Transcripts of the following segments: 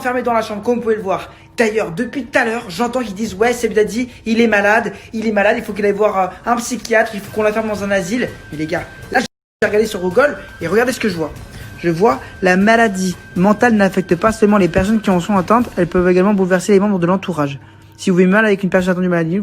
enfermé dans la chambre, comme vous pouvez le voir. D'ailleurs, depuis tout à l'heure, j'entends qu'ils disent ouais, Seb Daddy, il est malade, il faut qu'il aille voir un psychiatre, il faut qu'on l'enferme dans un asile. Mais les gars, là j'ai regardé sur Google et regardez ce que je vois. Je vois la maladie mentale n'affecte pas seulement les personnes qui en sont atteintes, elles peuvent également bouleverser les membres de l'entourage. Si vous vivez mal avec une personne atteinte d'une maladie,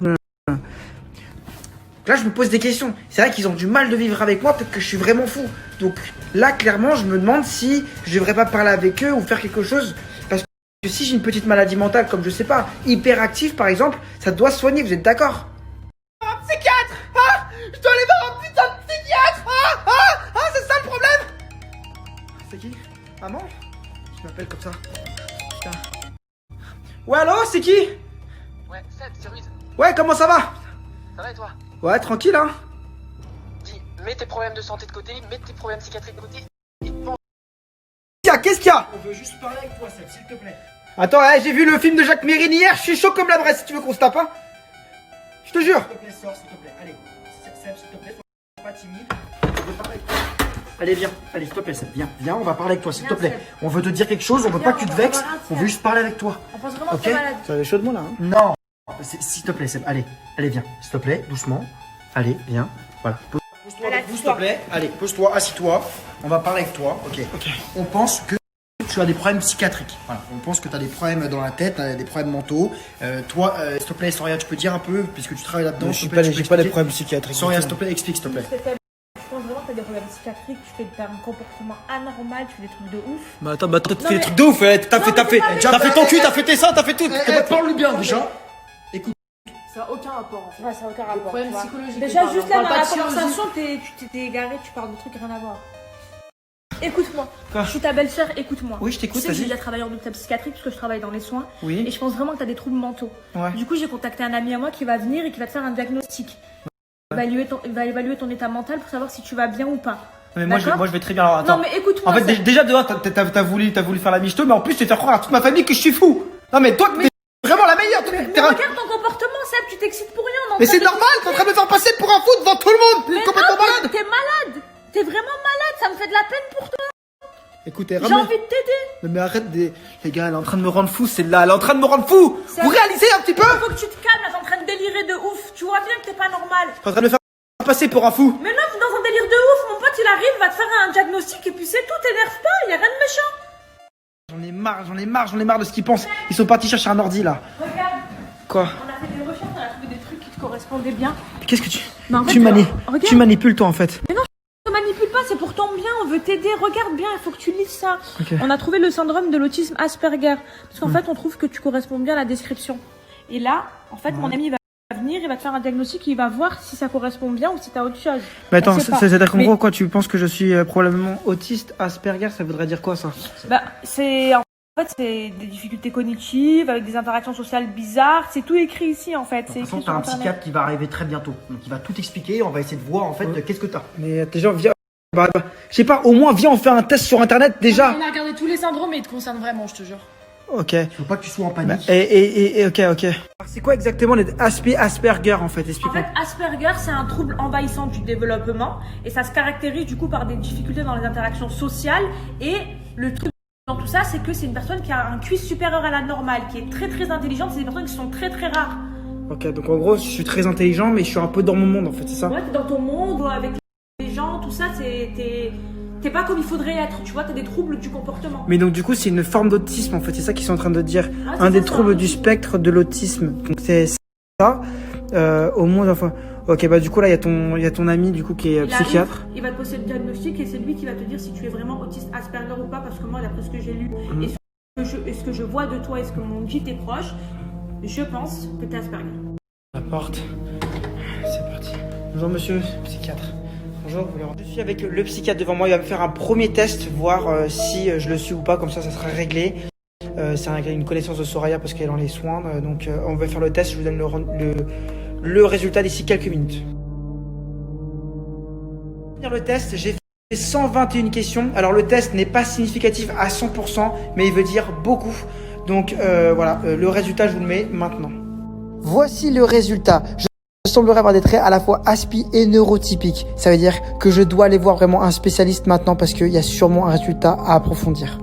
là je me pose des questions. C'est vrai qu'ils ont du mal de vivre avec moi, peut-être que je suis vraiment fou. Donc là clairement je me demande si je devrais pas parler avec eux ou faire quelque chose. Parce que si j'ai une petite maladie mentale comme je sais pas, hyperactive par exemple, ça doit se soigner, vous êtes d'accord? Un psychiatre! Ah! Je dois aller voir un putain de psychiatre! C'est ça le problème! C'est qui? Maman? Je m'appelle comme ça. Putain. Ouais allô, c'est qui? Ouais, Seb, c'est Ruiz. Ouais, comment ça va? Ça va et toi? Ouais, tranquille hein. Dis, mets tes problèmes de santé de côté, mets tes problèmes psychiatriques de côté et pense. Qu'est-ce qu'il y a? On veut juste parler avec toi, Seb, s'il te plaît. Attends, j'ai vu le film de Jacques Mérine hier, je suis chaud comme la braise si tu veux qu'on se tape, hein. Je te jure. S'il te plaît, sors, s'il te plaît. Allez, Seb, s'il te plaît, sois pas timide. On veut parler avec toi. Allez, viens. Allez, s'il te plaît, Seb, viens, on va parler avec toi, s'il te plaît. On veut te dire quelque chose, on veut pas que tu te vexes, on veut juste parler avec toi. On pense vraiment que t'es malade. Tu avais chaud de moi là, hein? Non. S'il te plaît, Seb, allez, viens. S'il te plaît, doucement. Allez, viens. Voilà. Pose-toi, s'il te plaît. Allez, pose-toi, assis-toi. On va parler avec toi. Ok. On pense que tu as des problèmes psychiatriques. Voilà. On pense que tu as des problèmes dans la tête, des problèmes mentaux. Toi, s'il te plaît, Soria, tu peux dire un peu, puisque tu travailles là-dedans. J'ai pas des problèmes psychiatriques. Soria, s'il te plaît, explique, s'il te plaît. Je pense vraiment que t'as des problèmes psychiatriques, tu fais un comportement anormal, tu fais des trucs de ouf. Bah attends, tu fais des trucs de ouf, t'as fait ton cul, t'as fait tes seins, t'as fait tout. Parle-lui bien déjà. Ça n'a aucun rapport en fait. Ouais, ça n'a aucun rapport. Problème tu vois. psychologique. Déjà, on juste parle là, dans pas la de chirurgie. conversation, tu t'es égaré, tu parles de trucs rien à voir. Écoute-moi. Quoi? Je suis ta belle-sœur, écoute-moi. Oui, je t'écoute, Tu sais que j'ai vas-y. déjà travaillé en hôpital psychiatrique parce que je travaille dans les soins. Oui. Et je pense vraiment que tu as des troubles mentaux. Ouais. Du coup, j'ai contacté un ami à moi qui va venir et qui va te faire un diagnostic. Il va évaluer ton état mental pour savoir si tu vas bien ou pas. Mais moi D'accord je vais très bien. Alors, attends. Non, mais écoute-moi. En fait, Seb. déjà, t'as voulu faire la michto, mais en plus, tu faire croire à toute ma famille que je suis fou. Non, mais toi, t'es vraiment la meilleure. Mais regarde ton comportement, Seb, tu t'excites pour rien. Mais c'est normal, t'es en train de me faire passer pour un fou devant tout le monde. T'es complètement malade. T'es malade. T'es vraiment malade, ça me fait de la peine pour toi. Écoutez, J'ai envie de t'aider. mais arrête les gars, elle est en train de me rendre fou, celle-là, elle est en train de me rendre fou. C'est Vous vrai. réalisez un petit peu? Faut que tu te calmes, là, t'es en train de délirer de ouf. Tu vois bien que t'es pas normal. T'es en train de me faire passer pour un fou. Mais non, t'es dans un délire de ouf. Mon pote, il arrive, va te faire un diagnostic et puis c'est tout. T'énerve pas, y a rien de méchant. J'en ai marre de ce qu'ils pensent. Ils sont partis chercher un ordi là. Regarde, Quoi? on a fait des recherches, on a trouvé des trucs qui te correspondaient bien. Qu'est-ce que tu... Mais en fait, regarde. Tu manipules toi en fait. Mais non, je te manipule pas, c'est pour ton bien. On veut t'aider. Regarde bien, il faut que tu lises ça. Ok. On a trouvé le syndrome de l'autisme Asperger. Parce qu'en fait, on trouve que tu corresponds bien à la description. Et là, en fait, mon ami va venir, il va te faire un diagnostic, il va voir si ça correspond bien ou si t'as autre chose. Mais attends, On sait pas. c'est-à-dire qu'en Mais- gros quoi, tu penses que je suis probablement autiste, Asperger, ça voudrait dire quoi ça? Bah, en fait, c'est des difficultés cognitives, avec des interactions sociales bizarres. C'est tout écrit ici, en fait. De C'est toute façon, écrit t'as sur un Internet. psychiatre qui va arriver très bientôt. Donc il va tout expliquer, on va essayer de voir en fait qu'est-ce que t'as. Mais déjà, viens... je sais pas, au moins viens on fait un test sur internet déjà. On a regardé tous les syndromes et ils te concernent vraiment, je te jure. Ok. Faut pas que tu sois en Bah, panique. ok. Alors, c'est quoi exactement les Asperger en fait? En Explique-moi. fait, Asperger, c'est un trouble envahissant du développement et ça se caractérise du coup par des difficultés dans les interactions sociales. Et le truc dans tout ça, c'est que c'est une personne qui a un QI supérieur à la normale, qui est très très intelligente. C'est des personnes qui sont très très rares. Ok, donc en gros, je suis très intelligent, mais je suis un peu dans mon monde en fait, c'est ça? Ouais, t'es dans ton monde, avec les gens, tout ça, t'es pas comme il faudrait être. Tu vois, t'as des troubles du comportement. Mais donc du coup, c'est une forme d'autisme en fait, c'est ça qu'ils sont en train de dire. Ah, c'est Un des ça, troubles c'est du autisme. spectre de l'autisme. Donc c'est ça. Au monde, enfin. Ok, bah du coup là, il y a ton ami du coup qui est Il psychiatre. arrive, il va te poser le diagnostic et c'est lui qui va te dire si tu es vraiment autiste Asperger ou pas, parce que moi, d'après ce que j'ai lu et ce que je vois de toi et ce que m'ont dit tes proches, je pense que t'es Asperger. La porte. C'est parti. Bonjour monsieur, psychiatre. Bonjour. Je suis avec le psychiatre devant moi. Il va me faire un premier test, voir si je le suis ou pas. Comme ça sera réglé. C'est une connaissance de Soraya parce qu'elle est dans les soins. Donc on va faire le test. Je vous donne le résultat d'ici quelques minutes. Pour finir le test, j'ai fait 121 questions. Alors le test n'est pas significatif à 100%, mais il veut dire beaucoup. Donc voilà, le résultat, je vous le mets maintenant. Voici le résultat. Je semblerais avoir des traits à la fois aspi et neurotypiques. Ça veut dire que je dois aller voir vraiment un spécialiste maintenant parce qu'il y a sûrement un résultat à approfondir.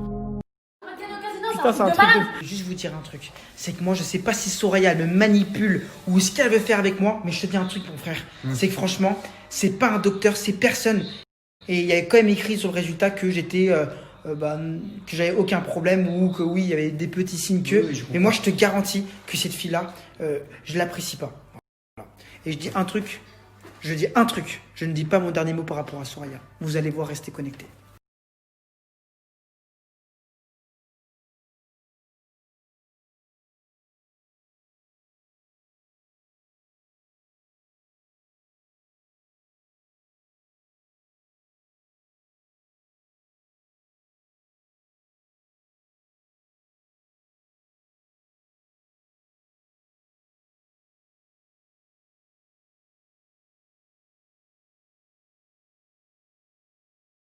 Putain, c'est un de truc malade. de... Je vais juste vous dire un truc, c'est que moi je sais pas si Soraya elle me manipule ou ce qu'elle veut faire avec moi, mais je te dis un truc mon frère, c'est que franchement, c'est pas un docteur, c'est personne. Et il y avait quand même écrit sur le résultat que j'étais, que j'avais aucun problème ou que oui, il y avait des petits signes que. Oui, je comprends. Mais moi je te garantis que cette fille-là, je l'apprécie pas. Voilà. Et je dis un truc, je ne dis pas mon dernier mot par rapport à Soraya. Vous allez voir, restez connectés.